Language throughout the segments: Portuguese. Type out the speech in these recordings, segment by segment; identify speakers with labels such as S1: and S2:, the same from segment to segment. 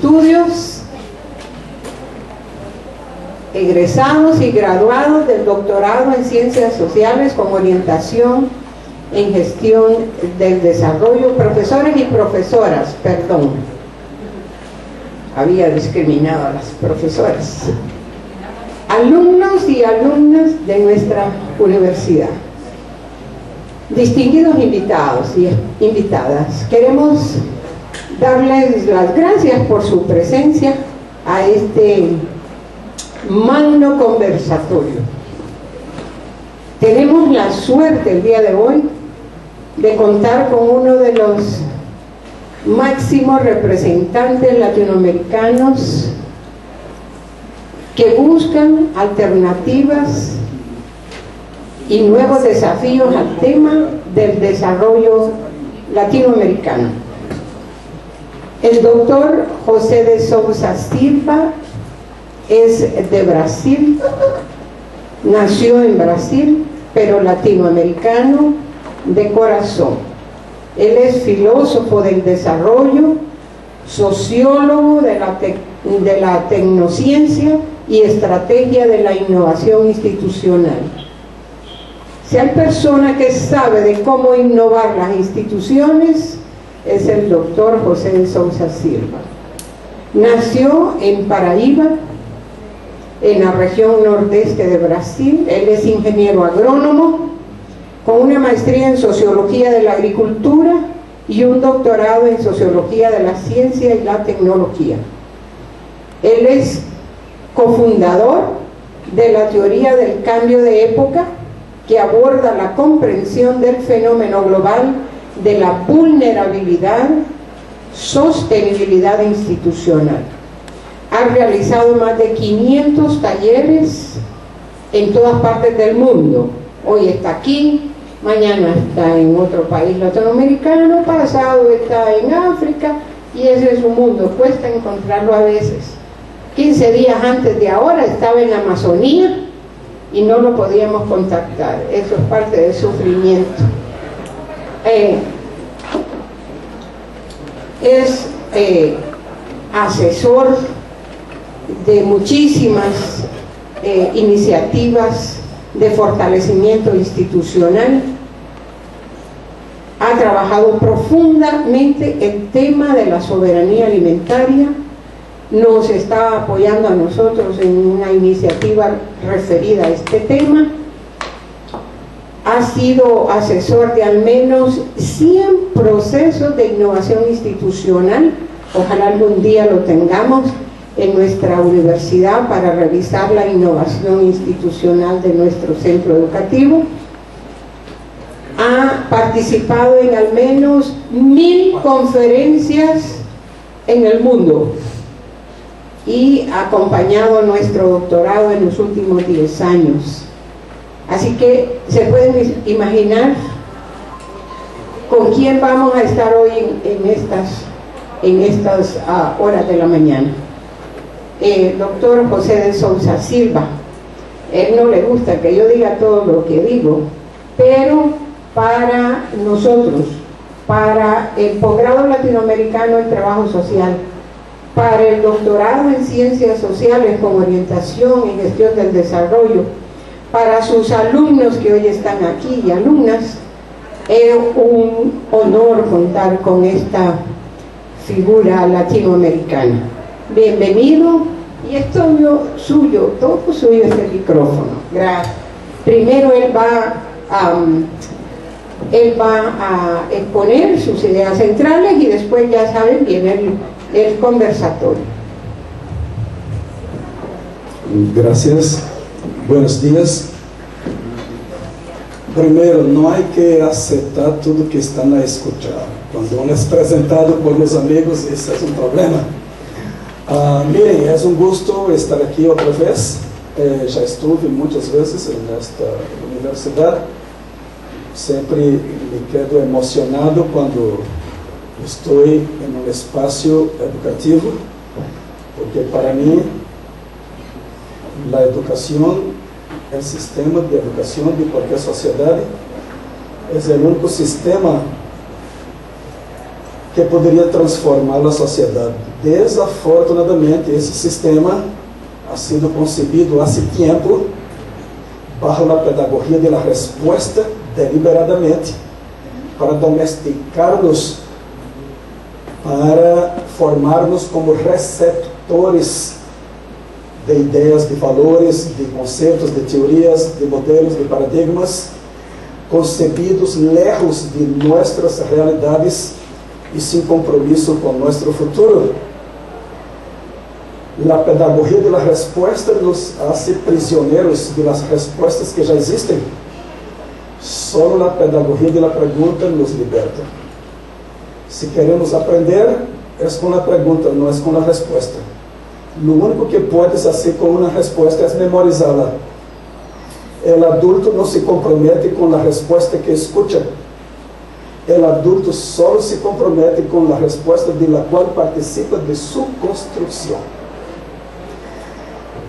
S1: estudios, egresados y graduados del doctorado en Ciencias Sociales con orientación en Gestión del Desarrollo, profesores y profesoras, perdón, había discriminado a las profesoras, alumnos y alumnas de nuestra universidad, distinguidos invitados y invitadas, queremos darles las gracias por su presencia a este magno conversatorio. Tenemos la suerte el día de hoy de contar con uno de los máximos representantes latinoamericanos que buscan alternativas y nuevos desafíos al tema del desarrollo latinoamericano. El doctor José de Souza Silva es de Brasil, nació en Brasil, pero latinoamericano de corazón. Él es filósofo del desarrollo, sociólogo de la tecnociencia y estrategia de la innovación institucional. Si hay persona que sabe de cómo innovar las instituciones, es el doctor José de Souza Silva. Nació en Paraíba, en la región nordeste de Brasil. Él es ingeniero agrónomo con una maestría en sociología de la agricultura y un doctorado en sociología de la ciencia y la tecnología. Él es cofundador de la teoría del cambio de época, que aborda la comprensión del fenómeno global de la vulnerabilidad, sostenibilidad institucional. Ha realizado más de 500 talleres en todas partes del mundo. Hoy está aquí, mañana está en otro país latinoamericano, pasado está en África, y ese es su mundo. Cuesta encontrarlo a veces. 15 días antes de ahora estaba en la Amazonía y no lo podíamos contactar. Eso es parte del sufrimiento. Es asesor de muchísimas iniciativas de fortalecimiento institucional. Ha trabajado profundamente el tema de la soberanía alimentaria. Nos está apoyando a nosotros en una iniciativa referida a este tema. Ha sido asesor de al menos 100 procesos de innovación institucional. Ojalá algún día lo tengamos en nuestra universidad para revisar la innovación institucional de nuestro centro educativo. Ha participado en al menos 1000 conferencias en el mundo y ha acompañado nuestro doctorado en los últimos 10 años. Así que se pueden imaginar con quién vamos a estar hoy en estas horas de la mañana. Doctor José de Souza Silva. Él no le gusta que yo diga todo lo que digo, pero para nosotros, para el posgrado latinoamericano en trabajo social, para el doctorado en ciencias sociales con orientación en gestión del desarrollo, para sus alumnos que hoy están aquí y alumnas, es un honor contar con esta figura latinoamericana. Bienvenido, y es todo suyo este micrófono. Gracias. Primero él va a exponer sus ideas centrales y después, ya saben, viene el conversatorio.
S2: Gracias. Buenos días. Primero, no hay que aceptar todo que están a escuchar. Cuando uno es presentado por los amigos, ese es un problema. Miren, es un gusto estar aquí otra vez. Ya estuve muchas veces en esta universidad. Siempre me quedo emocionado cuando estoy en un espacio educativo, porque para mí la educación, el sistema de educación de cualquier sociedad, es el único sistema que poderia transformar a sociedade. Desafortunadamente, esse sistema ha sido concebido há tempo bajo a pedagogia da resposta deliberadamente para domesticar-nos, para formarmos como receptores de ideias, de valores, de conceitos, de teorias, de modelos, de paradigmas, concebidos lejos de nossas realidades e sem compromisso com nosso futuro. A pedagogia da resposta nos hace prisioneiros de las respostas que já existem. Só a pedagogia da pergunta nos liberta. Se queremos aprender, é com a pergunta, não é com a resposta. O único que podes fazer com uma resposta é memorizá-la. O adulto não se compromete com a resposta que escuta. O adulto só se compromete com a resposta de la qual participa de sua construção.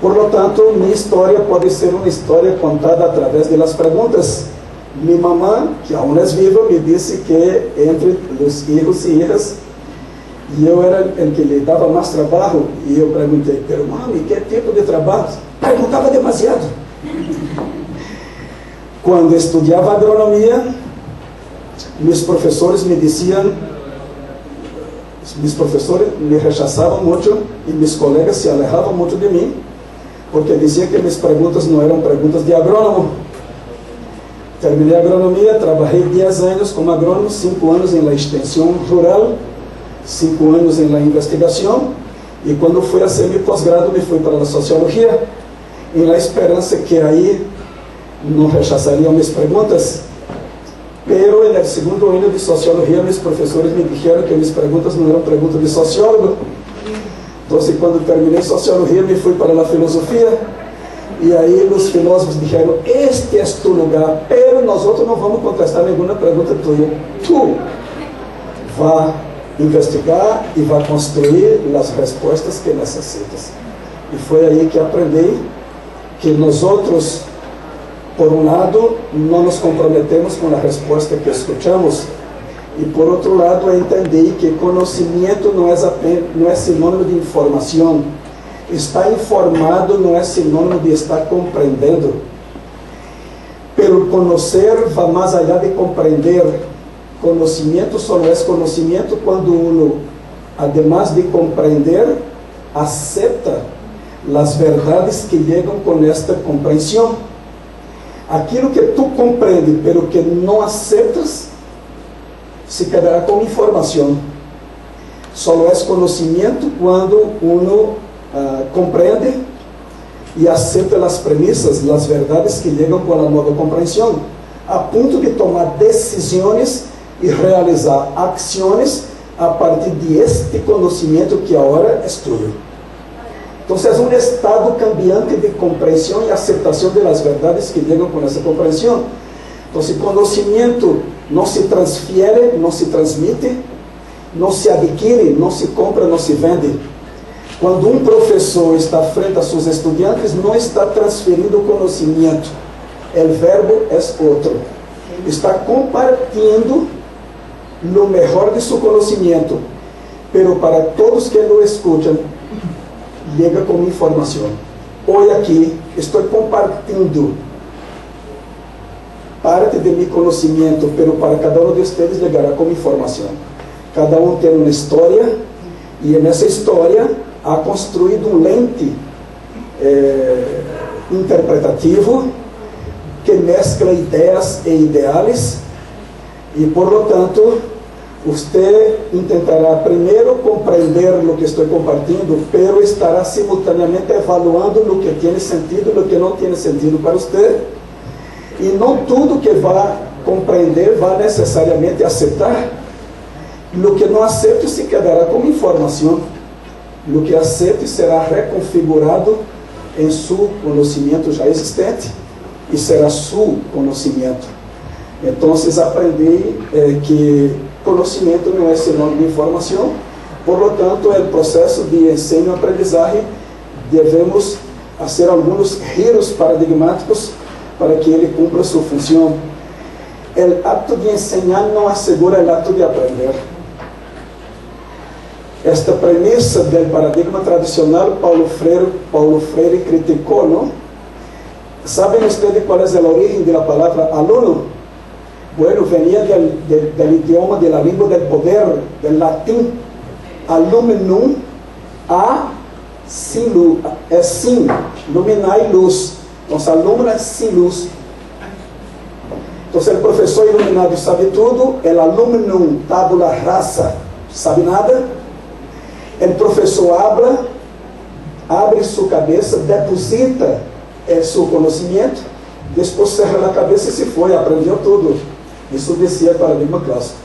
S2: Por lo tanto, minha história pode ser uma história contada através de las perguntas. Minha mamã, que aún é viva, me disse que entre os filhos e filhas, eu era o que lhe dava mais trabalho, e eu perguntei, pero mami, que tipo de trabalho? Perguntava demasiado. Quando estudava agronomia, meus professores me diziam, meus professores me rechaçavam muito, e meus colegas se alejavam muito de mim, porque diziam que minhas perguntas não eram perguntas de agrônomo. Terminei a agronomia, trabalhei 10 anos como agrônomo, 5 anos em la extensão rural, 5 anos em la investigação, e quando fui fazer meu pós-grado, me fui para a sociologia, em la esperança que aí não rechaçariam minhas perguntas. Pero no segundo ano de sociologia, meus professores me disseram que minhas perguntas não eram perguntas de sociólogo. Então, quando terminei sociologia, me fui para a filosofia. E aí os filósofos disseram, este é tu lugar, pero nós outros não vamos contestar nenhuma pergunta tua. Tu vai investigar e vai construir as respostas que necessitas. E foi aí que aprendi que nós outros, por um lado, não nos comprometemos com a resposta que escutamos, e por outro lado, eu entendi que conhecimento não é sinônimo de informação. Estar informado não é sinônimo de estar compreendendo. Pelo conhecer vai mais allá de compreender. Conhecimento só é conhecimento quando uno, además de compreender, aceita as verdades que chegam com esta compreensão. Aquilo que tu compreende, pelo que não aceitas, se quedará como informação. Só é conhecimento quando uno compreende e aceita as premissas, as verdades que chegam com a nova compreensão, a ponto de tomar decisões e realizar ações a partir de este conhecimento que agora é tuyo. Então, é um estado cambiante de compreensão e aceitação das verdades que chegam com essa compreensão. Então, se conhecimento não se transfere, não se transmite, não se adquire, não se compra, não se vende. Quando um professor está frente a seus estudantes, não está transferindo conhecimento. O verbo é outro. Está compartilhando o melhor de seu conhecimento. Pero para todos que o escutam, chega como informação. Hoje aqui, estou compartilhando parte de meu conhecimento, pero para cada um de vocês chegará como informação. Cada um tem uma história, e nessa história ha construído um lente interpretativo que mescla ideias e ideais, e por lo tanto você tentará primeiro compreender o que estou compartilhando, pero estará simultaneamente evaluando o que tem sentido e o que não tem sentido para você, e não tudo que vai compreender vai necessariamente aceitar. O que não aceita se quedará como informação. O que aceita será reconfigurado em seu conhecimento já existente e será seu conhecimento. Então, aprendi que conhecimento não é sinônimo de informação. Por lo tanto, o processo de ensino-aprendizagem devemos fazer alguns giros paradigmáticos para que ele cumpra sua função. O ato de ensinar não assegura o ato de aprender. esta premissa do paradigma tradicional, Paulo Freire criticou, não? Sabem ustedes qual é a origem da palavra aluno? Bueno, venia del idioma de la língua del poder, del latim, aluminum, sin luz, é sim, luminar e luz. Então, alumna sin luz. Então, o professor iluminado sabe tudo, el aluminum tabula rasa, sabe nada. O professor abre sua cabeça, deposita seu conhecimento, depois cerra a cabeça e se foi, aprendeu tudo. Isso descia o paradigma clássico.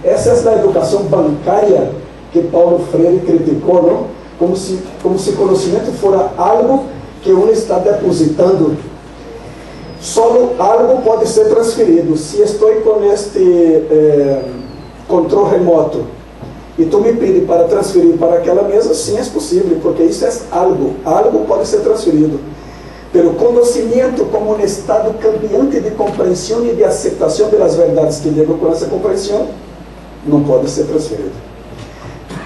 S2: Essa é a educação bancária que Paulo Freire criticou, não? Como se conhecimento fora algo que um está depositando. Só algo pode ser transferido. Se estou com este controle remoto e tu me pede para transferir para aquela mesa, sim, é possível, porque isso é algo pode ser transferido. Pero conhecimento como um estado cambiante de compreensão e de aceitação das verdades que chegam com essa compreensão, não pode ser transferido.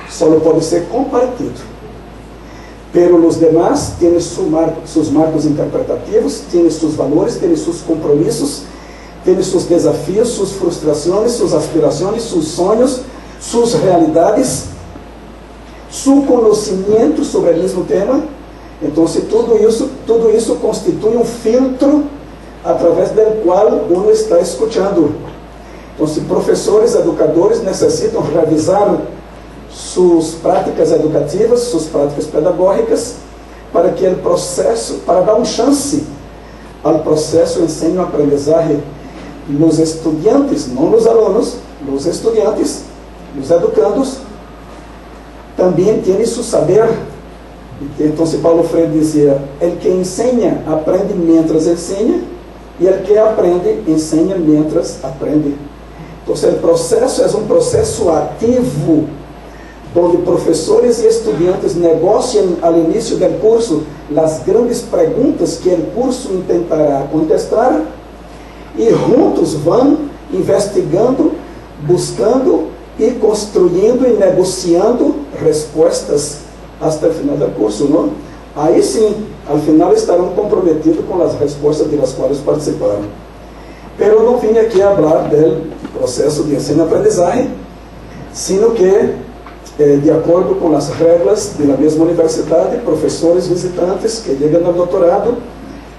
S2: Só pode ser compartido. Pero os demás têm seus marcos interpretativos, têm seus valores, têm seus compromissos, têm seus desafios, suas frustrações, suas aspirações, seus sonhos, suas realidades, seu conhecimento sobre o mesmo tema. Então, tudo isso constitui um filtro através do qual uno está escutando. Então, se professores, educadores necessitam revisar suas práticas educativas, suas práticas pedagógicas, para que o processo, para dar chance ao processo ensino-aprendizagem nos estudantes, não nos alunos, nos estudantes, nos educandos, também tem seu saber. Então, se Paulo Freire dizia, el que ensina, aprende mientras ensina, e el que aprende, ensina mientras aprende. Então, o processo é um processo ativo, onde professores e estudantes negociam ao início do curso as grandes perguntas que o curso tentará contestar, e juntos vão investigando, buscando e construindo e negociando respostas até o final do curso, não? Aí sim, ao final estarão comprometidos com as respostas das quais participaram. Pero não vim aqui falar do processo de ensino-aprendizagem, sino que, de acordo com as regras da mesma universidade, professores visitantes que chegam ao doutorado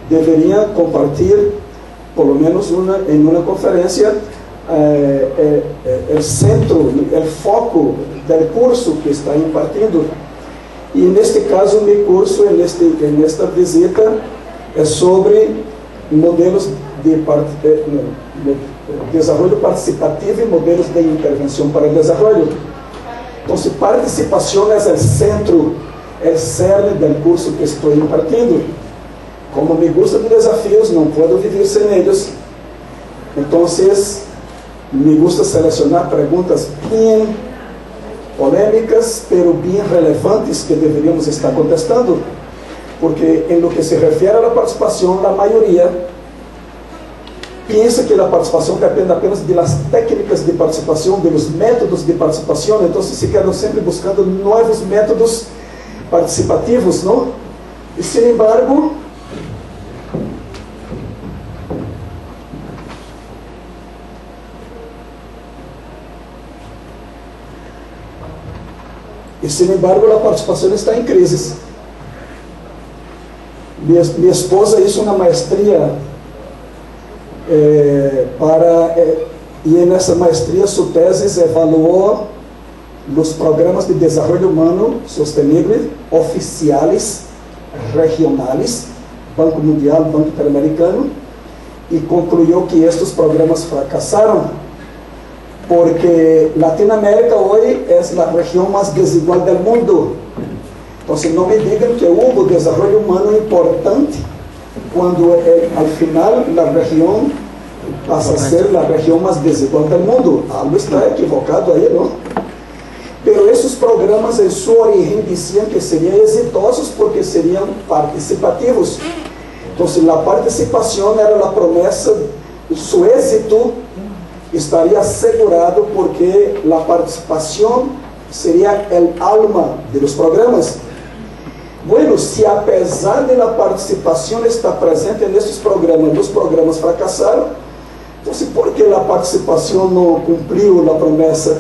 S2: deveriam compartilhar, pelo menos em uma conferência, o centro, o foco do curso que está impartindo. E neste caso, meu curso, nesta visita, é sobre modelos de desenvolvimento participativo e modelos de intervenção para o desenvolvimento. Então, se participação é o centro, é o cerne do curso que estou impartindo, como me gusta de desafios, não posso viver sem eles. Então, me gusta selecionar perguntas bem polêmicas, pero bem relevantes que deveríamos estar contestando, porque em lo que se refere à participação, a maioria pensa que a participação depende apenas das técnicas de participação, dos métodos de participação. Então, se quedam sempre buscando novos métodos participativos, não? E, sin embargo, a participação está em crise. Minha esposa hizo uma maestria e nessa maestria sua tese evaluou os programas de desenvolvimento humano sustentável oficiais regionais, Banco Mundial, Banco Interamericano, e concluiu que estes programas fracassaram porque Latinoamérica hoje é a região mais desigual do mundo. Então, não me digam que houve desenvolvimento humano importante quando, ao final, a região passa a ser a região mais desigual do mundo. Algo está equivocado aí, não? Pero esses programas, em sua origem, diziam que seriam exitosos porque seriam participativos. Então, se a participação era a promessa, seu êxito estaria assegurado porque a participação sería el alma de los programas. Bueno, si a pesar de la participación está presente en estos programas, los programas fracasaron, entonces ¿por qué la participación no cumplió la promesa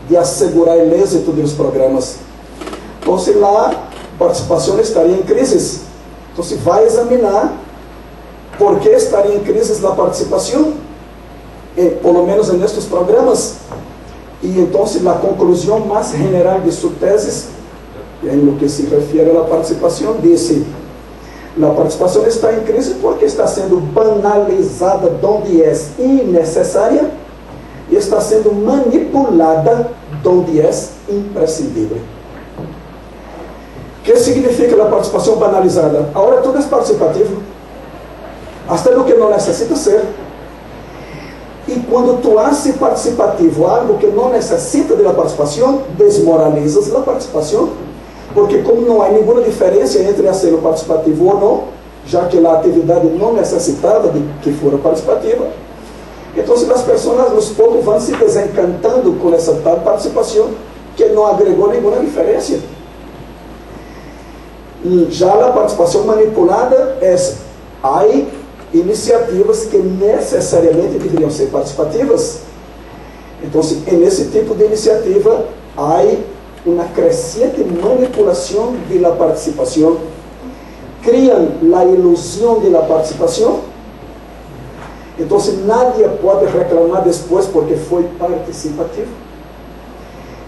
S2: de asegurar el éxito de los programas? Entonces la participación estaría en crisis. Entonces va a examinar por qué estaría en crisis la participación, por lo menos en estos programas. Y entonces la conclusión más general de su tesis, en lo que se refiere a la participación, dice: la participación está en crisis porque está siendo banalizada donde es innecesaria y está siendo manipulada donde es imprescindible. ¿Qué significa la participación banalizada? Ahora todo es participativo, hasta lo que no necesita ser. Y cuando tú haces participativo algo que no necesita de la participación, desmoralizas la participación, porque como no hay ninguna diferencia entre hacerlo participativo o no, ya que la actividad no necesitaba de que fuera participativa, entonces las personas los pocos van se desencantando con esa tal participación que no agregó ninguna diferencia. Ya la participación manipulada es: hay iniciativas que necesariamente deberían ser participativas. Entonces, en ese tipo de iniciativa hay una creciente manipulación de la participación, crían la ilusión de la participación, entonces nadie puede reclamar después porque fue participativo,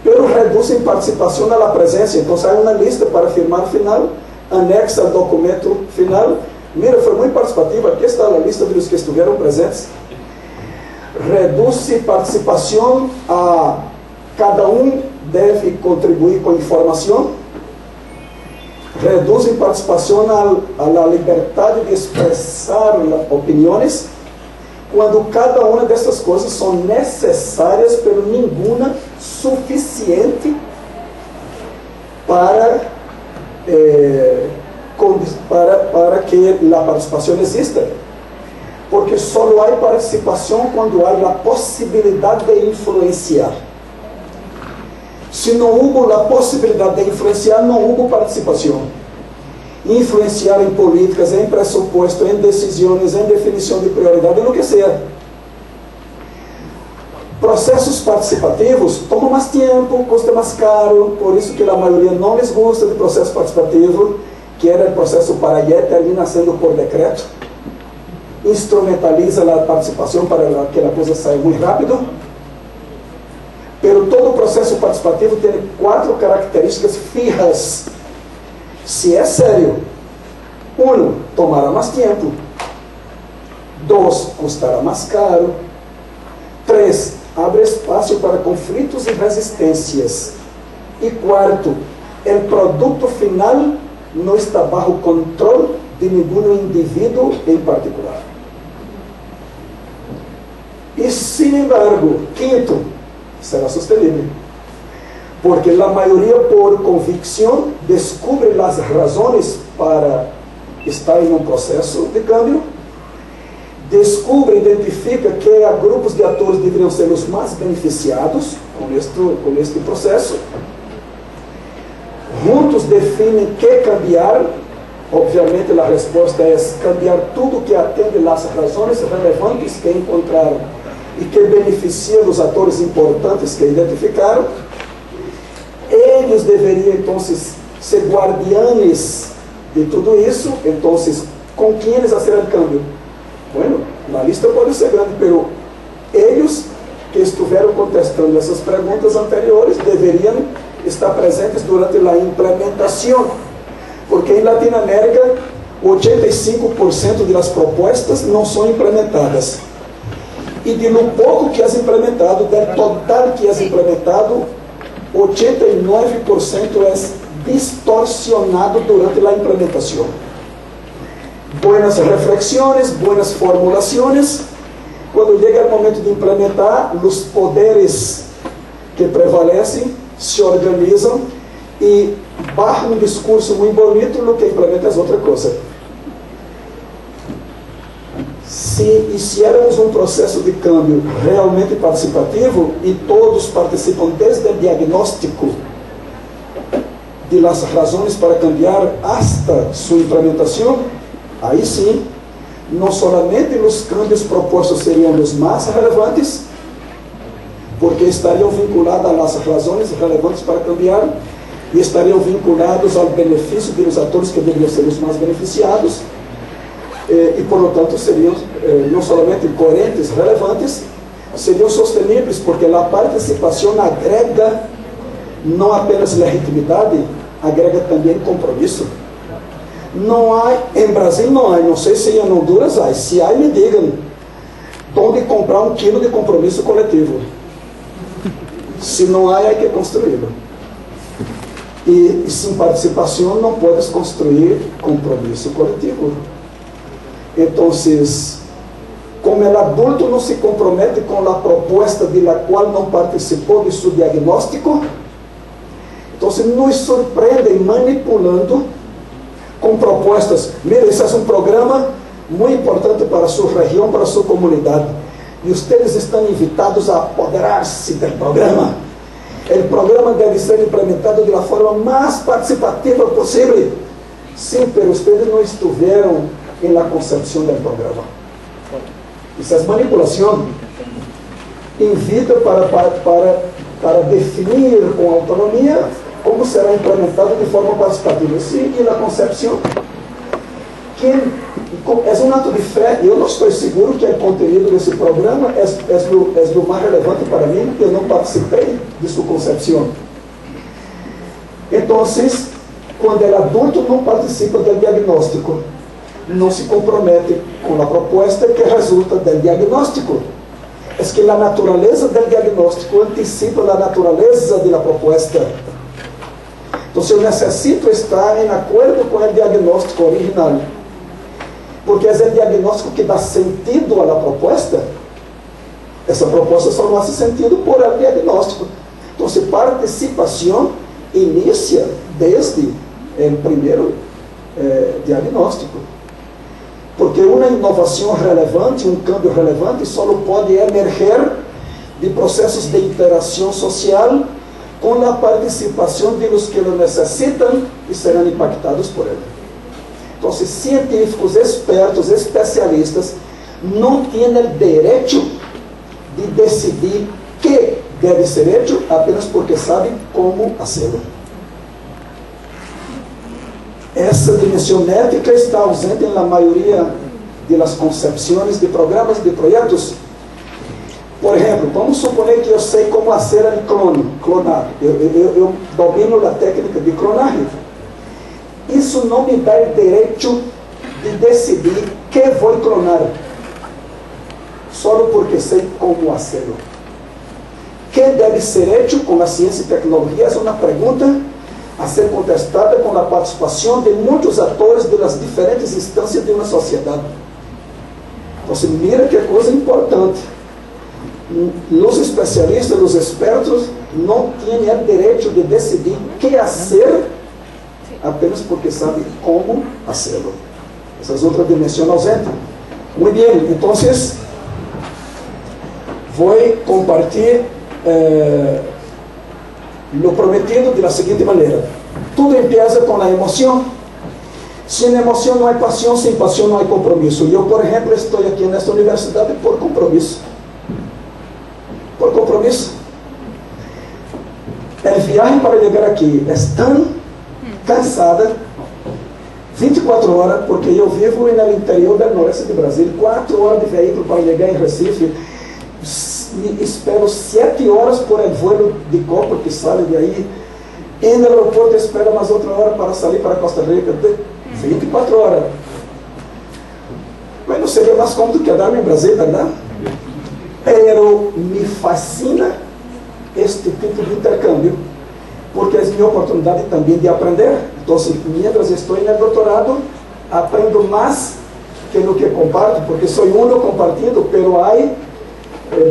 S2: pero reducen participación a la presencia. Entonces hay una lista para firmar final, anexa al documento final: mira, fue muy participativa, aquí está la lista de los que estuvieron presentes. Reduce participación a cada uno debe contribuir con información. Reduce participación a la libertad de expresar las opiniones, cuando cada una de estas cosas son necesarias, pero ninguna suficiente para que la participación exista. Porque solo hay participación cuando hay la posibilidad de influenciar. Si no hubo la posibilidad de influenciar, no hubo participación. Influenciar en políticas, en presupuesto, en decisiones, en definición de prioridad, en lo que sea. Processos participativos tomam mais tempo, custa mais caro, por isso que a maioria não les gusta do processo participativo, que era o processo Parayé, termina sendo por decreto, instrumentaliza a participação para que a coisa saia muito rápido. Pero todo o processo participativo tem 4 características fijas. Se é sério: 1, tomará mais tempo; 2, custará mais caro; 3, abre espaço para conflitos e resistências; e 4, o produto final não está bajo controle de nenhum indivíduo em particular. E, sin embargo, 5, será sostenible, porque a maioria, por convicção, descobre as razões para estar em um processo de cambio, descobre, identifica que há grupos de atores que deveriam ser os mais beneficiados com este processo, juntos definem que cambiar. Obviamente a resposta é cambiar tudo que atende às razões relevantes que encontraram e que beneficiam os atores importantes que identificaram. Eles deveriam, então, ser guardianes de tudo isso. Então, com quem eles hacerão o câmbio? Bueno, a lista pode ser grande, pero eles que estiveram contestando essas perguntas anteriores deveriam estar presentes durante a implementação, porque em Latinoamérica 85% das propostas não são implementadas. E de no pouco que has implementado, do total que has implementado, 89% é distorsionado durante a implementação. Buenas reflexiones, buenas formulações. Quando chega o momento de implementar, os poderes que prevalecem se organizam e barra um discurso muito bonito, no que implementa é outra coisa. Se iniciarmos um processo de câmbio realmente participativo e todos participam desde o diagnóstico de las razones para cambiar hasta su implementación, ahí sí, no solamente los cambios propuestos serían los más relevantes, porque estarían vinculados a las razones relevantes para cambiar y estarían vinculados al beneficio de los actores que deberían ser los más beneficiados, y por lo tanto serían no solamente coherentes, relevantes, serían sostenibles, porque la participación agrega no apenas legitimidad, agrega também compromisso. Não há, em Brasil não há, não sei se em Honduras há, se há, me digam, onde comprar 1 quilo de compromisso coletivo. Se não há, há que construí-lo. E sem participação não podes construir compromisso coletivo. Então, como o adulto não se compromete com a proposta de la qual não participou de seu diagnóstico, então nos surpreendem manipulando com propostas. Mira, esse é um programa muito importante para a sua região, para a sua comunidade. E vocês estão invitados a apoderar-se do programa. O programa deve ser implementado de la forma mais participativa possível. Sim, mas vocês não estiveram na concepção do programa. Isso é manipulação. Invita para definir com autonomia como será implementado de forma participativa. Sim, e na concepção, que é um ato de fé. Eu não estou seguro que o conteúdo desse programa é o mais relevante para mim, porque eu não participei de sua concepção. Então, quando o adulto não participa do diagnóstico, não se compromete com a proposta que resulta do diagnóstico. É que a natureza do diagnóstico antecipa a natureza da proposta. Então, eu necessito estar em acordo com o diagnóstico original, porque é o diagnóstico que dá sentido à proposta. Essa proposta só não faz sentido por o diagnóstico. Então, participação inicia desde o primeiro diagnóstico. Porque uma inovação relevante, um câmbio relevante, só pode emerger de processos de interação social com a participação de los que lo necessitam e serão impactados por ele. Então, científicos, expertos, especialistas não têm o direito de decidir que deve ser feito apenas porque sabem como fazê-lo. Essa dimensão ética está ausente na maioria das concepções de programas, de projetos. Por exemplo, vamos suponer que eu sei como fazer clonar. Eu domino a técnica de clonagem. Isso não me dá o direito de decidir que vou clonar, só porque sei como fazê-lo. Que deve ser feito com a ciência e tecnologia é uma pergunta a ser contestada com a participação de muitos atores das diferentes instâncias de uma sociedade. Então, mira que coisa importante. Os especialistas, os expertos, não têm o direito de decidir o que fazer apenas porque sabem como fazê-lo. Essa é outra dimensão ausente. Muito bem, então, vou compartilhar lo prometido de la seguinte maneira: tudo empieza com a emoção. Sem emoção não há paixão, sem paixão não há compromisso. E eu, por exemplo, estou aqui nesta universidade por compromisso. Por compromisso. A viagem para chegar aqui é tão cansada, 24 horas, porque eu vivo no interior do noroeste do Brasil, 4 horas de veículo para chegar em Recife. Espero 7 horas por el vuelo de Copa que sai de aí. E no aeroporto espero mais outra hora para sair para Costa Rica. 24 horas. Mas não seria mais cômodo quedar-me em Brasília, verdade? Pero me fascina este tipo de intercâmbio, porque é minha oportunidade também de aprender. Então, mientras estou no doutorado, aprendo mais que no que comparto, porque sou uno compartindo, pero há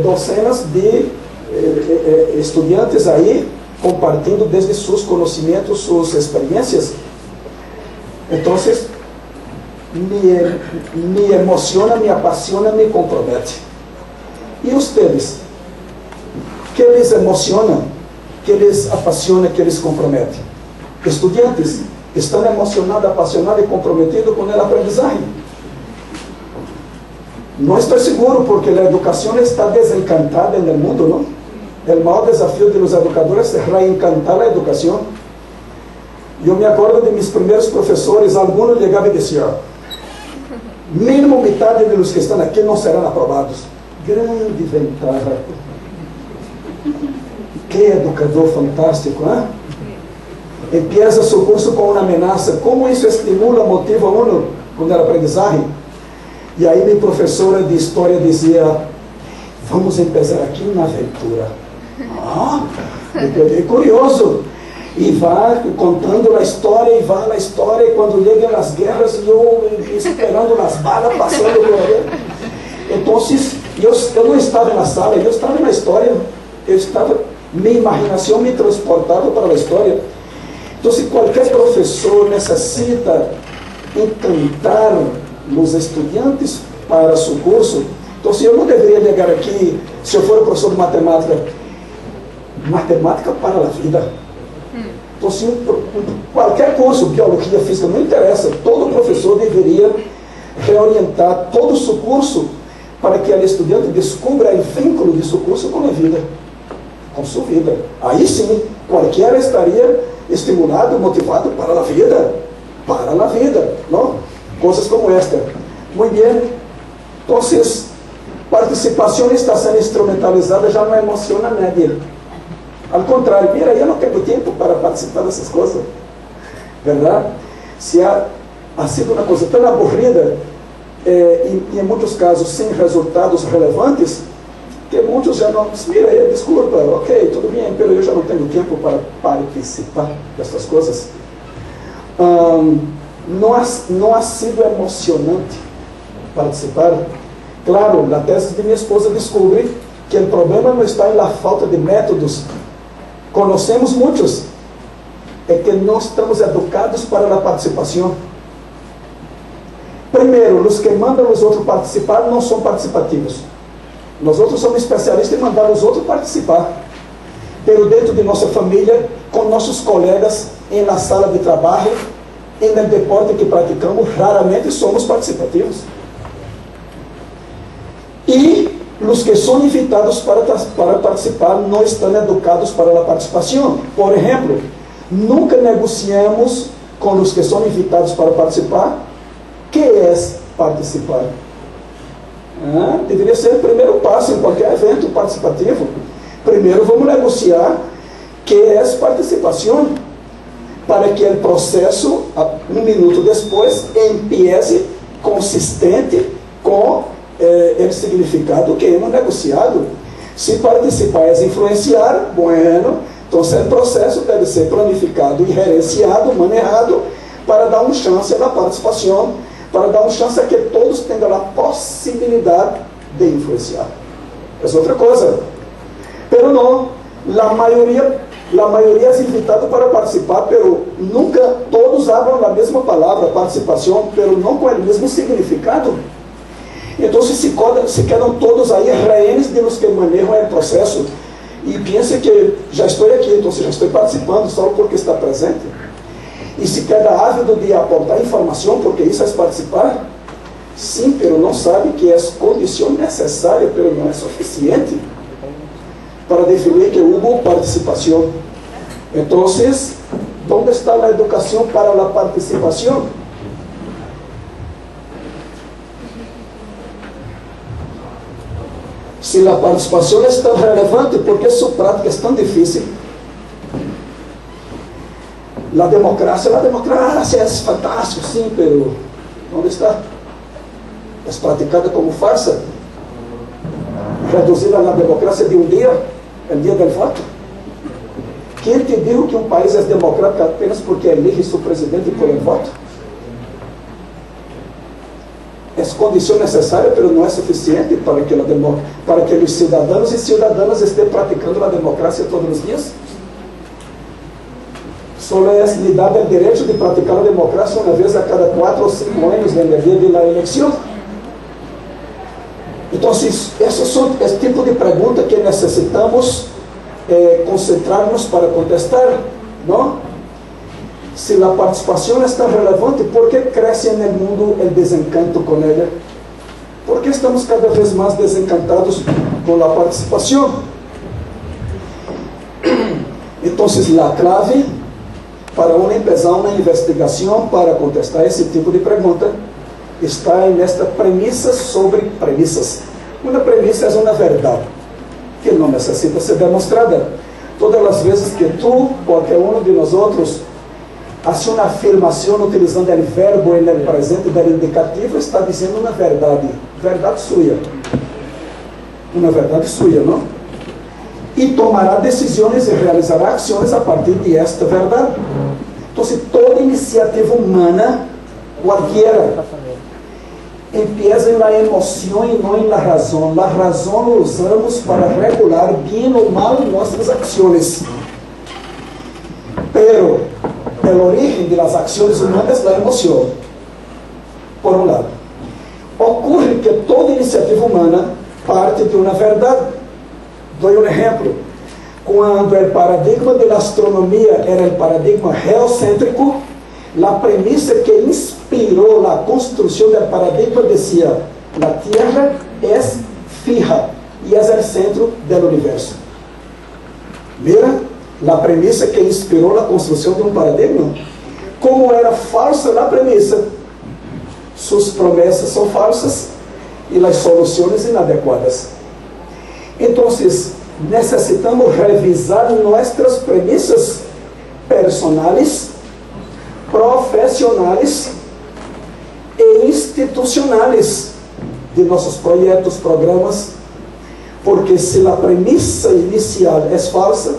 S2: docenas de estudantes aí compartilhando desde seus conhecimentos, suas experiências. Então, me emociona, me apaixona, me compromete. E vocês? Que lhes emociona, que lhes apaixona, que lhes compromete? estudiantes estão emocionados, apaixonados e comprometidos com a aprendizagem. Não estou seguro, porque a educação está desencantada no mundo, não? O maior desafio dos educadores é reencantar a educação. Eu me acordo de meus primeiros professores, alguns chegavam e diziam: mínimo metade dos que estão aqui não serão aprovados. Grande ventaja. Que educador fantástico, hein? Empieza seu curso com uma ameaça. Como isso estimula, motiva uno com a aprendizagem? E aí minha professora de história dizia: vamos começar aqui uma aventura. É curioso. E vai contando a história, e vai na história, e quando chegam as guerras, eu esperando nas balas, passando por aí. Então, eu não estava na sala, eu estava na história. Minha imaginação me transportava para a história. Então, se qualquer professor necessita encantar os estudantes para seu curso, então, se eu não deveria chegar aqui, se eu for professor de matemática para a vida. Então, se qualquer curso, biologia, física, não interessa, todo professor deveria reorientar todo o seu curso para que o estudante descubra o vínculo de seu curso com a vida, com sua vida. Aí sim, qualquer estaria estimulado, motivado para a vida, não? Coisas como esta. Muito bem. Então, participação está sendo instrumentalizada, já não emociona nadie. Ao contrário, mira, eu não tenho tempo para participar dessas coisas. Verdade? Se ha sido uma coisa tão aburrida, e em muitos casos sem resultados relevantes, que muitos já não... Mira, desculpa, ok, tudo bem, mas eu já não tenho tempo para participar dessas coisas. Não ha sido emocionante participar. Claro, na tese de minha esposa descobri que o problema não está na falta de métodos. Conhecemos muitos, é que não estamos educados para a participação. Primeiro, os que mandam os outros participar não são participativos. Nós outros somos especialistas em mandar os outros participar. Pero dentro de nossa família, com nossos colegas, em na sala de trabalho, e no deporte que praticamos, raramente somos participativos. E os que são invitados para participar não estão educados para a participação. Por exemplo, nunca negociamos com os que são invitados para participar. Que é participar? Deveria ser o primeiro passo em qualquer evento participativo. Primeiro vamos negociar que é participação, para que o processo, um minuto depois, empiece consistente com o significado que hemos negociado. Se participar é influenciar, bueno, então o processo deve ser planificado e gerenciado, manejado, para dar uma chance à participação, para dar uma chance a que todos tenham a possibilidade de influenciar. É outra coisa. Pero não, a maioria é invitado para participar, pero nunca todos hablam a mesma palavra, participação, pero não com o mesmo significado. Então, se quedam todos aí rehenes de los que manejam o processo e pensam que já estou aqui, então já estou participando só porque está presente. E se queda ávido de aportar informação, porque isso é participar. Sim, pero não sabe que é condição necessária, pero não é suficiente para definir que houve participação. Então, onde está a educação para a participação? Se a participação é tão relevante, por que sua prática é tão difícil? A democracia é fantástica, sim, pero onde está? É praticada como farsa? Reduzida na democracia de um dia, o dia do voto? Quem te diz que um país é democrático apenas porque elige seu presidente por voto? É condição necessária, mas não é suficiente para que os cidadãos e cidadãs estejam praticando a democracia todos os dias. Só lhe dá o direito de praticar a democracia uma vez a cada 4 ou 5 anos na dia da eleição. Então, esses são esse tipo de pergunta que necessitamos concentrar-nos para contestar, não? Si la participación es tan relevante, ¿por qué crece en el mundo el desencanto con ella? ¿Por qué estamos cada vez más desencantados con la participación? Entonces, la clave para empezar una investigación para contestar ese tipo de pregunta está en esta premisa sobre premisas. Una premisa es una verdad que no necesita ser demostrada. Todas las veces que tú, cualquier uno de nosotros, hace una afirmación utilizando el verbo en el presente del indicativo, está diciendo una verdad suya. Una verdad suya, ¿no? Y tomará decisiones y realizará acciones a partir de esta verdad. Entonces, toda iniciativa humana, cualquiera, empieza en la emoción y no en la razón. La razón la usamos para regular bien o mal nuestras acciones. Pero el origen de las acciones humanas es la emoción, por un lado. Ocurre que toda iniciativa humana parte de una verdad. Doy un ejemplo. Cuando el paradigma de la astronomía era el paradigma geocéntrico, la premisa que inspiró la construcción del paradigma decía: la Tierra es fija y es el centro del universo. Mira, la premisa que inspiró la construcción de un paradigma. Como era falsa la premisa, sus promesas son falsas y las soluciones inadecuadas. Entonces, necesitamos revisar nuestras premisas personales, profesionales e institucionales de nossos projetos, programas, porque se la premissa inicial é falsa,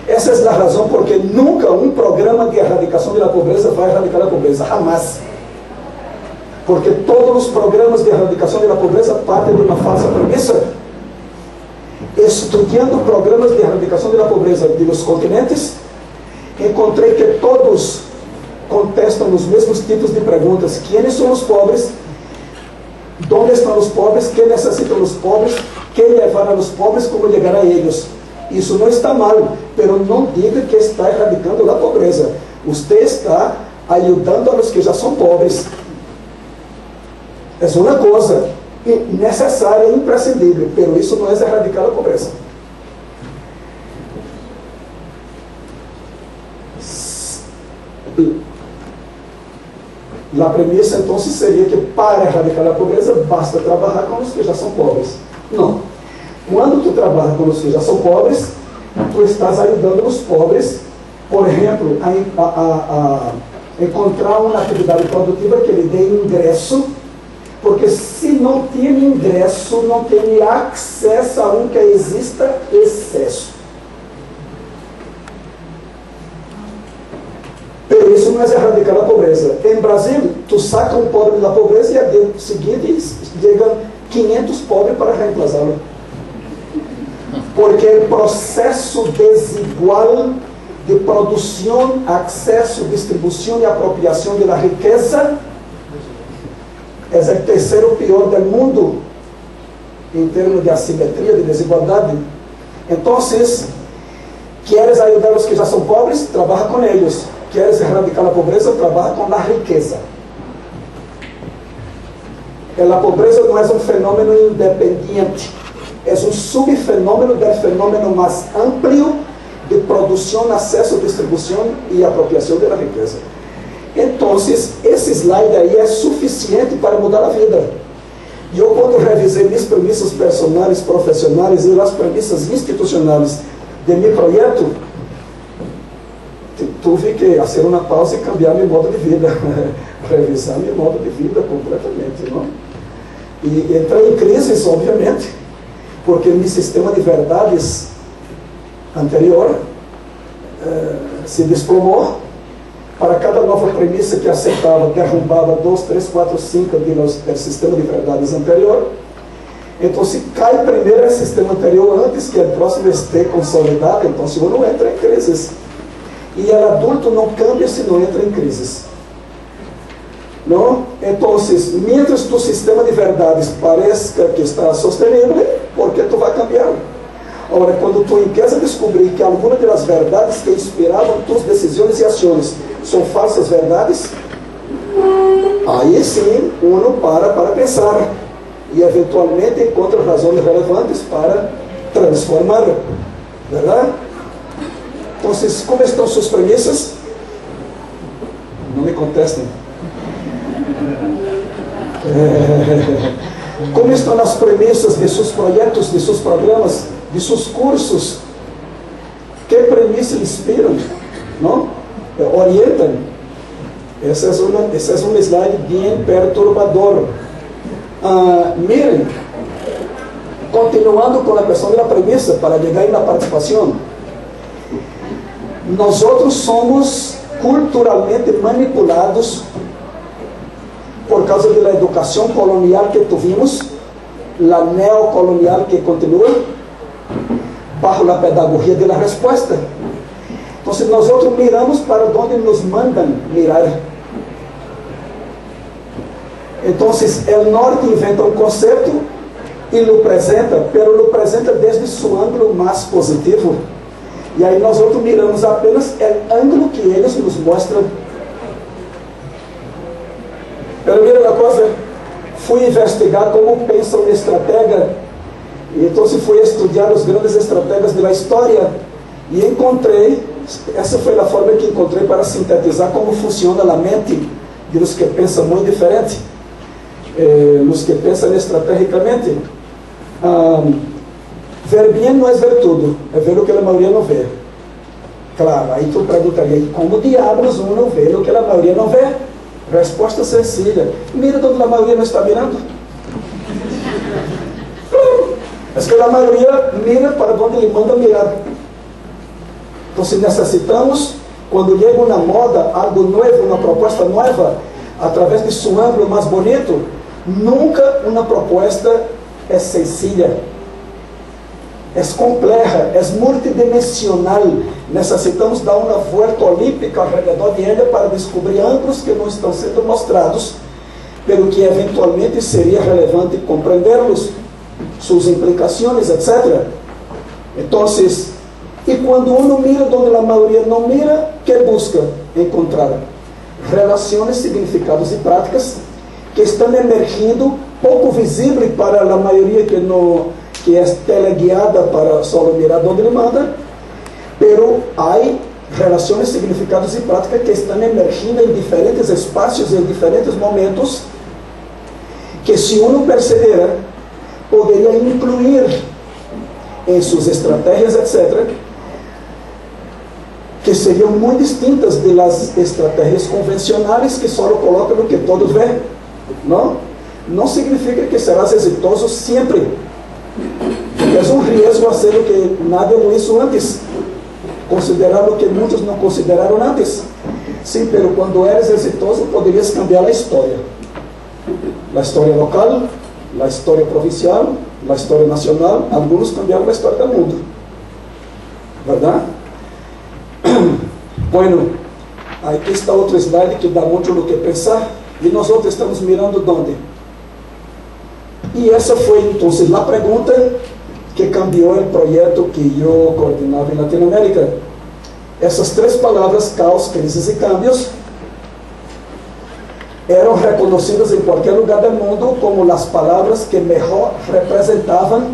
S2: essa é a razão porque nunca um programa de erradicação da pobreza vai erradicar a pobreza, jamais. Porque todos os programas de erradicação da pobreza partem de uma falsa premissa. Estudando programas de erradicação da pobreza de los continentes, encontrei que todos contestam os mesmos tipos de perguntas: quem são os pobres? Onde estão os pobres? Que necessitam os pobres? Que levar a los pobres? Como chegar a eles? Isso não está mal, mas não diga que está erradicando a pobreza. Você está ajudando a los que já são pobres. É uma coisa necessária e imprescindível, mas isso não é erradicar a pobreza. A premissa, então, seria que para erradicar a pobreza, basta trabalhar com os que já são pobres. Não. Quando tu trabalha com os que já são pobres, tu estás ajudando os pobres, por exemplo, a encontrar uma atividade produtiva que lhe dê ingresso, porque se não tem ingresso, não tem acesso a que exista excesso. Pero isso não é erradicar a pobreza. Em Brasil, tu saca um pobre da pobreza e a dia seguinte chegam 500 pobres para reemplazá-lo. Porque o processo desigual de produção, acesso, distribuição e apropriação da riqueza é o terceiro pior do mundo em termos de assimetria, de desigualdade. Então, queres ajudar os que já são pobres? Trabalha com eles. Queres erradicar a pobreza? Trabalha com a riqueza. A pobreza não é um fenômeno independente, é um subfenômeno do fenômeno mais amplo de produção, acesso, distribuição e apropriação da riqueza. Então, esse slide aí é suficiente para mudar a vida. E eu, quando revisei minhas premissas personais, profissionais e as premissas institucionais de meu projeto, tive que fazer uma pausa e cambiar meu modo de vida, revisar meu modo de vida completamente, não? E entrei em crises, obviamente, porque meu sistema de verdades anterior se desplomou. Para cada nova premissa que aceitava, derrubava 2, 3, 4, 5 do sistema de verdades anterior. Então, se cai primeiro o sistema anterior antes que o próximo esteja consolidado, então se não entra em crises. E o adulto não cambia se não entra em crises. Não? Então, mientras tu sistema de verdades pareça que está sostenível, porque tu vai cambiar. Agora, quando tu empiezas a descobrir que algumas das verdades que inspiravam tuas decisões e ações são falsas verdades, aí sim, uno para pensar e eventualmente encontra razões relevantes para transformar, verdade? Então, como estão suas premissas? Não me contestem. Como estão as premissas de seus projetos, de seus programas, de seus cursos? Que premissas inspiram? Não? Orientam? Esse é um slide bem perturbador. Miren, continuando com a questão da premissa, para chegar na participação, nós somos culturalmente manipulados por causa da educação colonial que tivemos, a neocolonial que continua, bajo a pedagogia da resposta. Então, nós miramos para onde nos mandam mirar. Então, o norte inventa um conceito e lo apresenta, pero lo apresenta desde seu ângulo mais positivo. E aí nós miramos apenas o ângulo que eles nos mostram. Pero mira uma coisa, fui investigar como pensa um estratega, e então fui estudar os grandes estrategas da história, e encontrei, essa foi a forma que encontrei para sintetizar como funciona a mente de los que pensam muito diferente, los que pensam estrategicamente. Ver bem não é ver tudo, é ver o que a maioria não vê. Claro, aí tu perguntaria, e como diabos não vê o que a maioria não vê? Resposta sencilla, mira onde a maioria não está mirando. É que a maioria mira para onde ele manda mirar. Então, se necessitamos, quando chega uma moda, algo novo, uma proposta nova, através de seu ângulo mais bonito, nunca uma proposta é sencilla. É complexa, é multidimensional. Necessitamos dar uma volta olímpica ao redor de ela para descobrir ângulos que não estão sendo mostrados, pelo que eventualmente seria relevante compreendê-los, suas implicações, etc. Então, e quando uno mira onde a maioria não mira, que busca? Encontrar relações, significados e práticas que estão emergindo, pouco visíveis para a maioria que é teleguiada para só mirar onde ele manda, pero há relações, significados e práticas que estão emergindo em diferentes espaços, em diferentes momentos, que se uno perceber, poderia incluir em suas estratégias, etc., que seriam muito distintas das estratégias convencionais que só colocam o que todos veem. Não significa que serás exitoso sempre. É um risco fazer o que nadie lo hizo antes, considerar o que muitos não consideraram antes. Sim, pero quando eres exitoso, poderias cambiar a história local, a história provincial, a história nacional. Alguns cambiaram a história do mundo, verdade? Bueno, aqui está outro slide que dá muito o que pensar, e nós outros estamos mirando onde? E essa foi então a pergunta que cambiou o projeto que eu coordenava em Latinoamérica. Essas três palavras, caos, crises e cambios, eram reconhecidas em qualquer lugar do mundo como as palavras que melhor representavam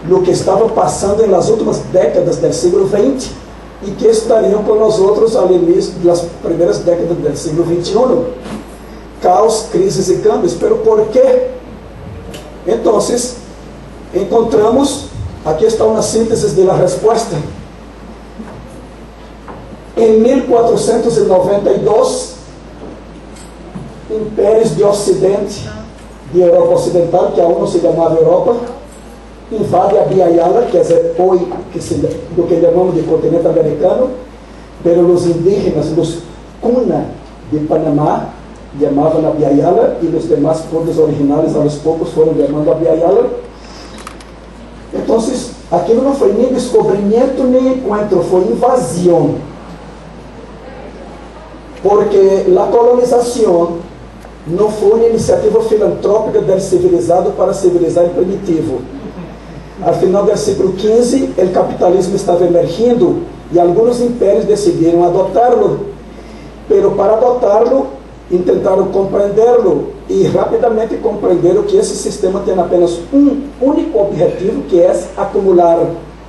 S2: o que estava passando nas últimas décadas do século XX e que estariam com nós outros ao início das primeiras décadas do século XXI. Caos, crises e cambios. Pero por quê? Então, encontramos, aqui está uma síntese da resposta. Em 1492, impérios de Ocidente, de Europa Ocidental, que aún não se chamava Europa, invade a Via Yala, que é hoje do que chamamos de continente americano, pero os indígenas, os Cuna de Panamá, chamavam a Via Yala, e os demais povos originais, aos poucos, foram chamando a Via Yala. Então, aquilo não foi nem descobrimento, nem encontro, foi invasão. Porque a colonização não foi uma iniciativa filantrópica do civilizado para civilizar o primitivo. Al final del siglo XV, el capitalismo estaba emergindo e alguns impérios decidiram adotá-lo, pero para adotá-lo, tentaram compreendê-lo e rapidamente compreenderam que esse sistema tem apenas um único objetivo, que é acumular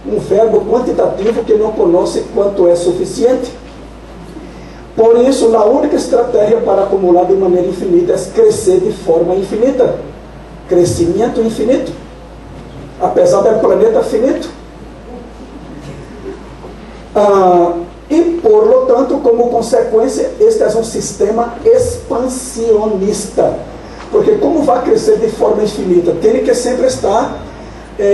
S2: um verbo quantitativo que não conhece quanto é suficiente. Por isso, a única estratégia para acumular de maneira infinita é crescer de forma infinita. Crescimento infinito. Apesar do planeta finito. E, por lo tanto, como consequência, este é um sistema expansionista. Porque como vai crescer de forma infinita? Tem que sempre estar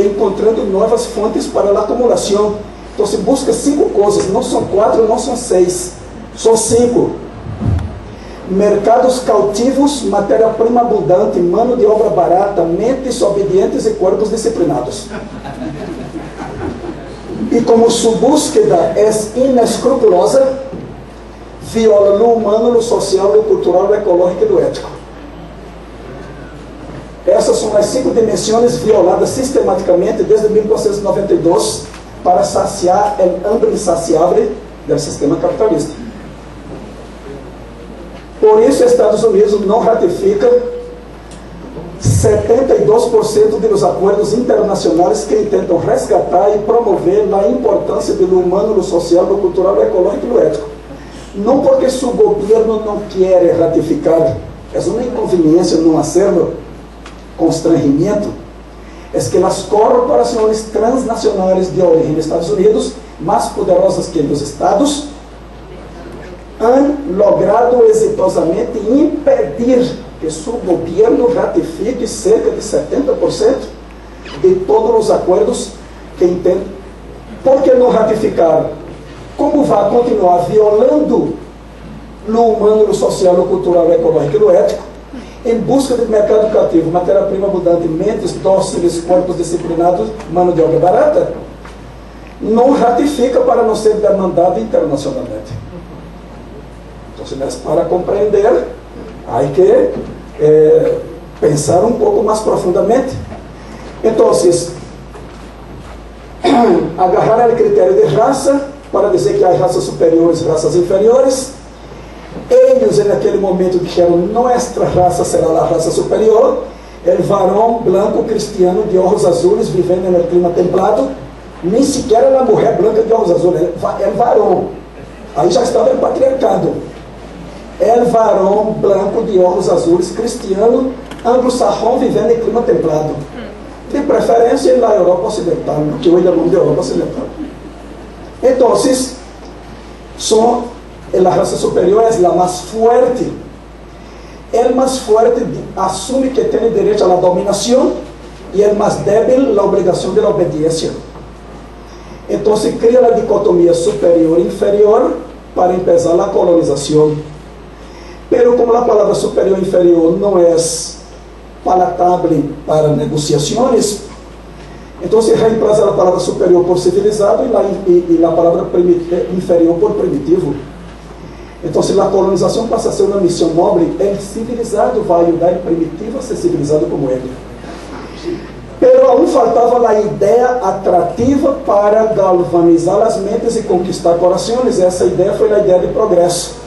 S2: encontrando novas fontes para a acumulação. Então se busca 5 coisas, não são 4, não são 6, são 5. Mercados cautivos, matéria-prima abundante, mano de obra barata, mentes obedientes e corpos disciplinados. E como sua búsqueda é inescrupulosa, viola o humano, o social, o cultural, o ecológico e o ético. Essas são as 5 dimensões violadas sistematicamente desde 1992 para saciar o hambre insaciável do sistema capitalista. Por isso, Estados Unidos não ratifica 72% dos acordos internacionais que tentam resgatar e promover a importância do humano, do social, do cultural, do ecológico e do ético. Não porque seu governo não quer ratificar, é uma inconveniência não hacerlo, constrangimento, é que as corporações transnacionais de origem dos Estados Unidos, mais poderosas que os estados, han logrado exitosamente impedir que seu governo ratifique cerca de 70% de todos os acordos que entendem. Por que não ratificar? Como vai continuar violando o humano, o social, o cultural, o ecológico e o ético, em busca de mercado cativo, matéria-prima abundante, mentes dóceis, corpos disciplinados, mano de obra barata? Não ratifica para não ser demandado internacionalmente. Então, para compreender, há que pensar um pouco mais profundamente. Então, agarrar o critério de raça para dizer que há raças superiores e raças inferiores. Eles, naquele momento, disseram: nossa raça será a raça superior. El varão branco cristiano de olhos azuis vivendo no clima templado. Nem sequer a mulher branca de olhos azuis, é varão. Aí já estava o patriarcado. El varão branco de olhos azuis cristiano anglo-sajão vivendo em clima templado. De preferência na Europa Ocidental, que hoje é o nome da Europa Ocidental. Então, a raça superior é a mais forte. El mais forte assume que tem direito à dominação e el mais débil a obrigação de obediência. Então se cria a dicotomia superior e inferior para empezar a colonização. Pero como a palavra superior e inferior não é palatável para negociações, então se reemplaça a palavra superior por civilizado e a palavra inferior por primitivo. Então, se a colonização passa a ser uma missão nobre, el civilizado vai ajudar o primitivo a ser civilizado como ele. Pero aún faltava a ideia atrativa para galvanizar as mentes e conquistar corações. Essa ideia foi a ideia de progresso.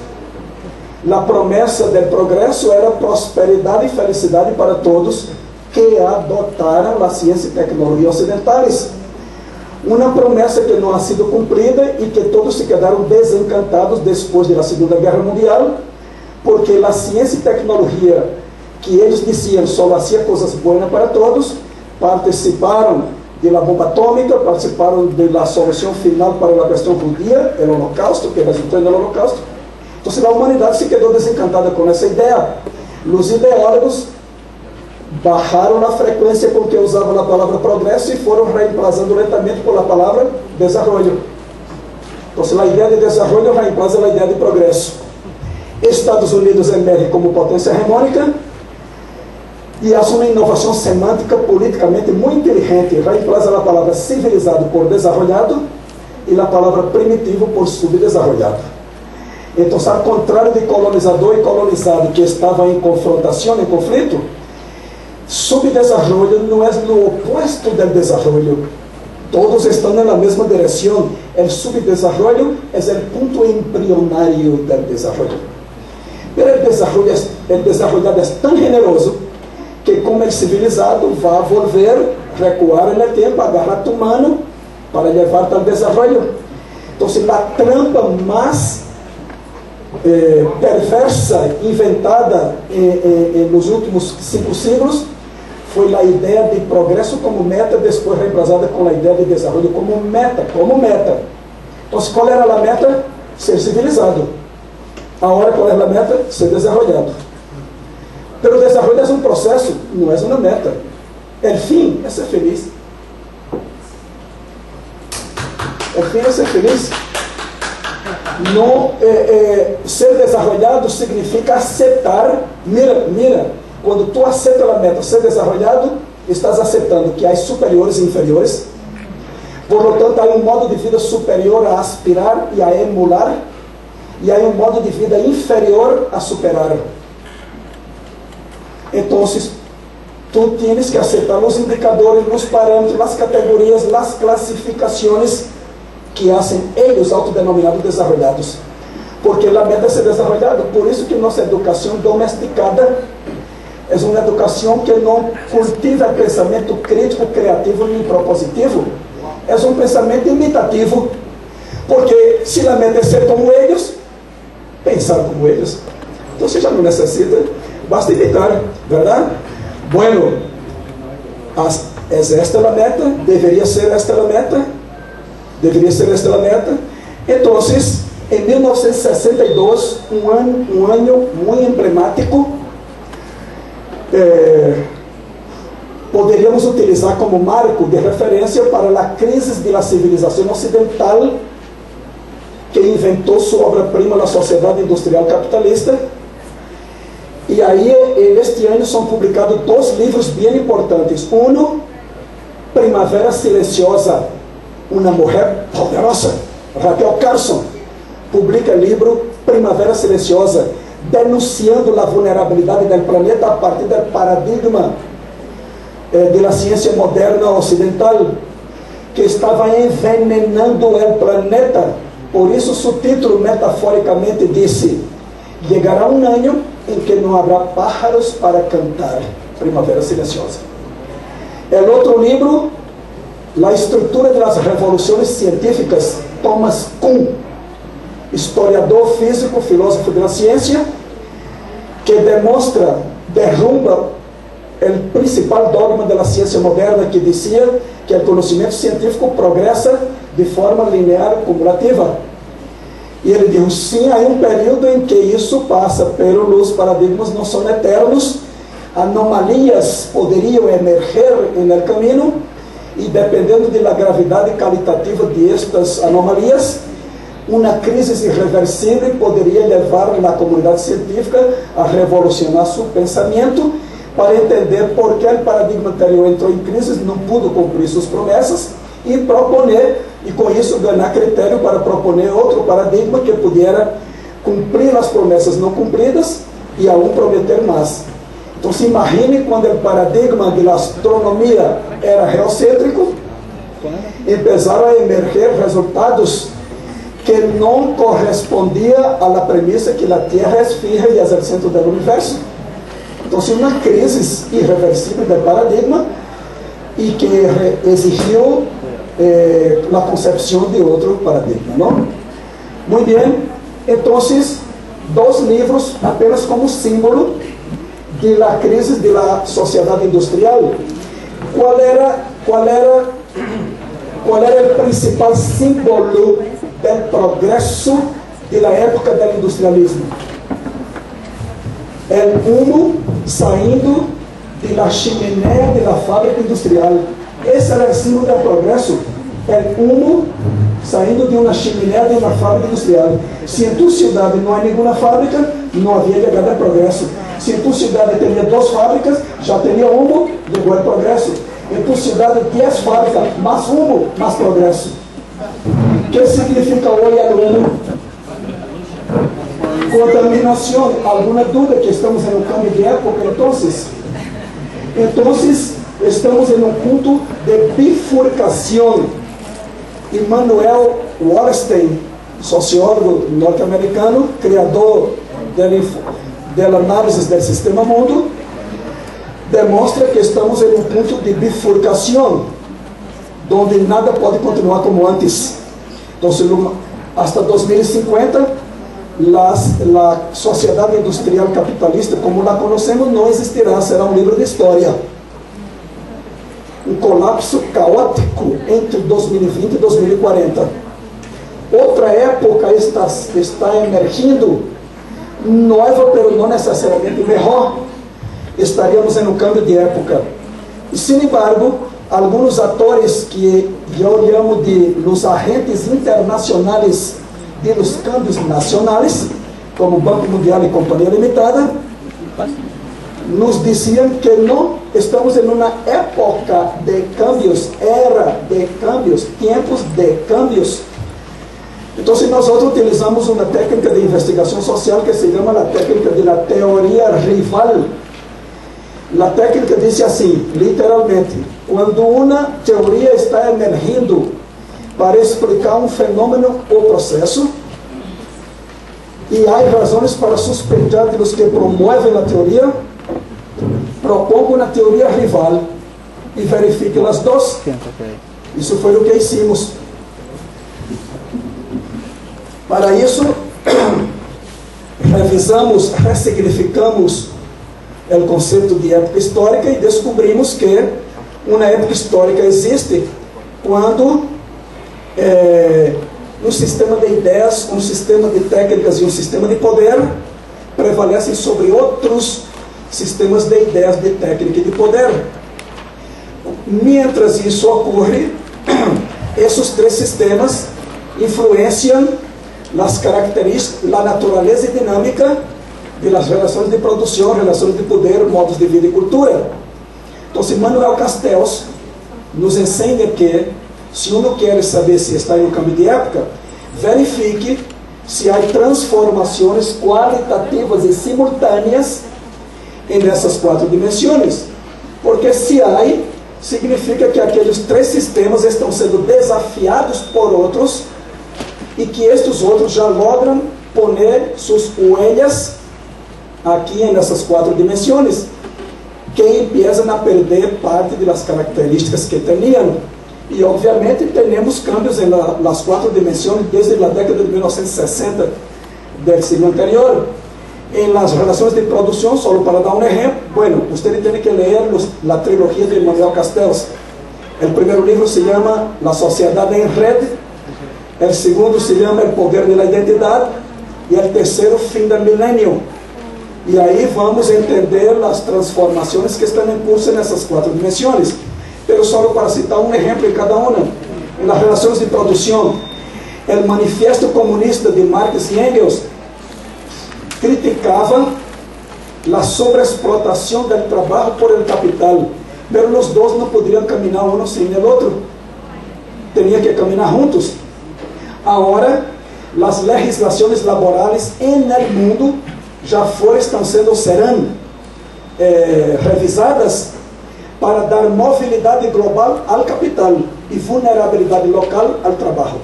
S2: A promessa do progresso era prosperidade e felicidade para todos que adotaram a ciência e tecnologia ocidentais. Uma promessa que não ha sido cumprida e que todos se quedaram desencantados depois da Segunda Guerra Mundial, porque a ciência e tecnologia que eles diziam só fazia coisas boas para todos, participaram da bomba atômica, participaram da solução final para a questão judia, o Holocausto, que resultou no Holocausto. Então, a humanidade se quedou desencantada com essa ideia. Os ideólogos bajaram a frequência com que usavam a palavra progresso e foram reemplazando lentamente por a palavra desenvolvimento. Então, a ideia de desenvolvimento reemplaza a ideia de progresso. Estados Unidos emerge como potência hegemônica e assume uma inovação semântica politicamente muito inteligente, reemplaza a palavra civilizado por desenvolvido e a palavra primitivo por subdesenvolvido. Então, ao contrário de colonizador e colonizado que estavam em confrontação, em conflito, Subdesarrollo no es lo opuesto del desarrollo. Todos están en la misma dirección. El subdesarrollo es el punto embrionario del desarrollo. Pero el desarrollado es tan generoso que, como el civilizado, va a volver, recuar en el tiempo, agarrar tu mano para llevarte al desarrollo. Entonces, la trampa más perversa inventada en los últimos 5 siglos foi a ideia de progresso como meta, depois reemplazada com a ideia de desenvolvimento como meta. Então, qual era a meta? Ser civilizado. Agora, qual é a meta? Ser desenvolvido. Pero o desenvolvimento é um processo, não é uma meta. O fim é ser feliz. O fim é ser feliz. Não, ser desenvolvido significa aceitar. Mira. Quando tu aceita a meta ser desenvolvido, estás aceitando que há superiores e inferiores. Por lo tanto, há um modo de vida superior a aspirar e a emular, e há um modo de vida inferior a superar. Então, tu tienes que aceitar os indicadores, os parâmetros, as categorias, as classificações que hacen eles autodenominados desenvolvidos. Porque a meta é ser desenvolvido. Por isso que nossa educação domesticada é uma educação que não cultiva pensamento crítico, criativo nem propositivo. É um pensamento imitativo. Porque se a meta é ser como eles, pensar como eles, então você já não necessita, basta imitar, verdade? Bueno, é esta a meta, deveria ser esta a meta, Então, em 1962, um ano muito emblemático, poderíamos utilizar como marco de referência para a crise da civilização ocidental que inventou sua obra-prima, a sociedade industrial capitalista. E aí, este ano, são publicados 2 livros bem importantes. Primavera Silenciosa, uma mulher poderosa, Rachel Carson, publica o livro Primavera Silenciosa, denunciando a vulnerabilidade do planeta a partir do paradigma da ciência moderna ocidental, que estava envenenando o planeta. Por isso, seu título metaforicamente disse: chegará um ano em que não haverá pájaros para cantar. Primavera Silenciosa. O outro livro, A Estrutura das Revoluções Científicas, Thomas Kuhn, historiador físico, filósofo da ciência, que derruba o principal dogma da ciência moderna, que dizia que o conhecimento científico progressa de forma linear cumulativa. E ele diz: sim, há um período em que isso passa, pero os paradigmas não são eternos, anomalias poderiam emerger no caminho, e dependendo da gravidade qualitativa de estas anomalias, uma crise irreversível poderia levar a comunidade científica a revolucionar seu pensamento para entender por que o paradigma anterior entrou em crise, não pudo cumprir suas promessas, e proponer, e com isso ganhar critério para proponer outro paradigma que pudesse cumprir as promessas não cumpridas e aún prometer mais. Então, se imagine quando o paradigma da astronomia era geocêntrico, começaram a emerger resultados que não correspondiam à premissa que a Terra é fija e é o centro do universo. Então, uma crise irreversível do paradigma e que exigiu a concepção de outro paradigma, não? Muito bem. Então, 2 livros apenas como símbolo da crise da sociedade industrial. Qual era o principal símbolo do progresso da época do industrialismo? O humo saindo da chaminé da fábrica industrial. Esse era o símbolo do progresso. O humo saindo de uma chaminé de uma fábrica industrial. Se em tua cidade não há nenhuma fábrica, não havia chegado ao progresso. Se em tua cidade teria 2 fábricas, já teria humo, chegou ao progresso. Em tua cidade 10 fábricas, mais humo, mais progresso. O que significa hoje o humo? Contaminação. Alguma dúvida que estamos em um câmbio de época? Então, Entonces, estamos en un punto de bifurcación. Immanuel Wallerstein, sociólogo norte-americano, criador del análisis del sistema mundo, demonstra que estamos en un punto de bifurcación, donde nada puede continuar como antes. Entonces, hasta 2050, la sociedad industrial capitalista, como la conocemos, no existirá, será un libro de historia. Un colapso caótico entre 2020 y 2040. Otra época está emergindo, nueva, pero no necesariamente mejor. Estaríamos en un cambio de época. Y sin embargo, algunos actores que yo llamo de los agentes internacionales de los cambios nacionales, como Banco Mundial y Compañía Limitada, nos decían que no, estamos en una época de cambios, era de cambios, tiempos de cambios. Entonces nosotros utilizamos una técnica de investigación social que se llama la técnica de la teoría rival. La técnica dice así, literalmente: cuando una teoría está emergiendo para explicar un fenómeno o proceso, y hay razones para sospechar de los que promueven la teoría, propongo una teoría rival y verifique las dos. Isso foi o que hicimos. Para isso, revisamos, ressignificamos o conceito de época histórica e descobrimos que uma época histórica existe quando um sistema de ideias, um sistema de técnicas e um sistema de poder prevalecem sobre outros sistemas de ideias, de técnica e de poder. Mientras isso ocorre, esses três sistemas influenciam as características, a natureza e dinâmica das relações de produção, relações de poder, modos de vida e cultura. Então, Manuel Castells nos ensina que, se uno quer saber se está em um cambio de época, verifique se há transformações qualitativas e simultâneas nessas quatro dimensões. Porque se há, significa que aqueles três sistemas estão sendo desafiados por outros e que estes outros já logram poner suas huellas aqui nessas quatro dimensões, que empiezam a perder parte das características que tinham. E obviamente temos cambios nas quatro dimensões desde a década de 1960 do siglo anterior. Em las relações de produção, só para dar um exemplo, bueno, você tem que ler a trilogia de Manuel Castells. O primeiro livro se chama La Sociedade em Red, o segundo se chama El Poder de la Identidade e o terceiro, Fim do Milênio. E aí vamos entender as transformações que estão em curso nessas quatro dimensões. Pero só para citar um exemplo em cada uma. Em las relações de produção, o Manifesto Comunista de Marx e Engels criticava a sobreexplotação do trabalho por el capital, pero os dois não poderiam caminhar um sem o outro, tinham que caminhar juntos. Agora, as legislações laborais em el mundo já serão revisadas para dar mobilidade global ao capital e vulnerabilidade local ao trabalho.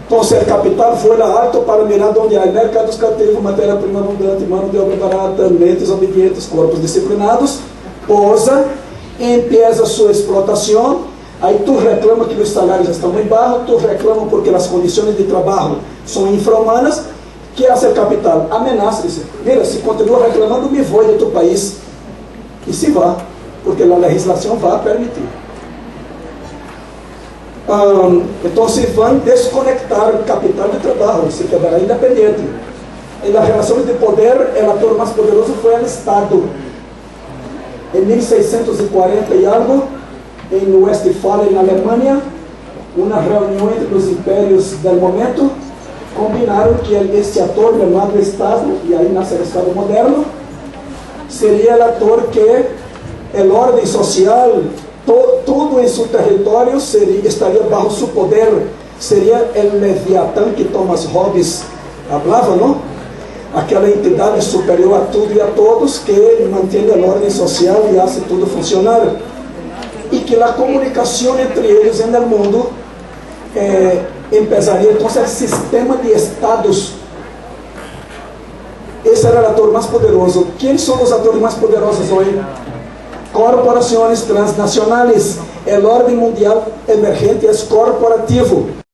S2: Então, o capital foi alto para mirar onde há mercados cativos, matéria-prima abundante, mão de obra barata, mentes obedientes, corpos disciplinados, posa, empieza sua explotação, aí tu reclama que os salários estão muito baixos, tu reclama porque as condições de trabalho são infra-humanas. Que hace o capital? Ameaça, diz: mira, se continua reclamando, me vou de tu país. E se vá, porque a legislação vai permitir. Então se vão desconectar o capital de trabalho, se quedará independente. Em las relações de poder, o ator mais poderoso foi o Estado. Em 1640 e algo, em Westfalen, na Alemanha, uma reunião entre os impérios do momento combinaram que este ator chamado Estado, e aí nasce o Estado moderno, seria o ator que a ordem social, tudo em seu território estaria bajo seu poder, seria o Leviatã que Thomas Hobbes falava, não? aquela entidade superior a tudo e a todos que mantém a ordem social e hace tudo funcionar. E que a comunicação entre eles no mundo empezaria então el sistema de estados. Esse era o ator mais poderoso. Quem são os atores mais poderosos hoje? Corporações transnacionais. A ordem mundial emergente é corporativo.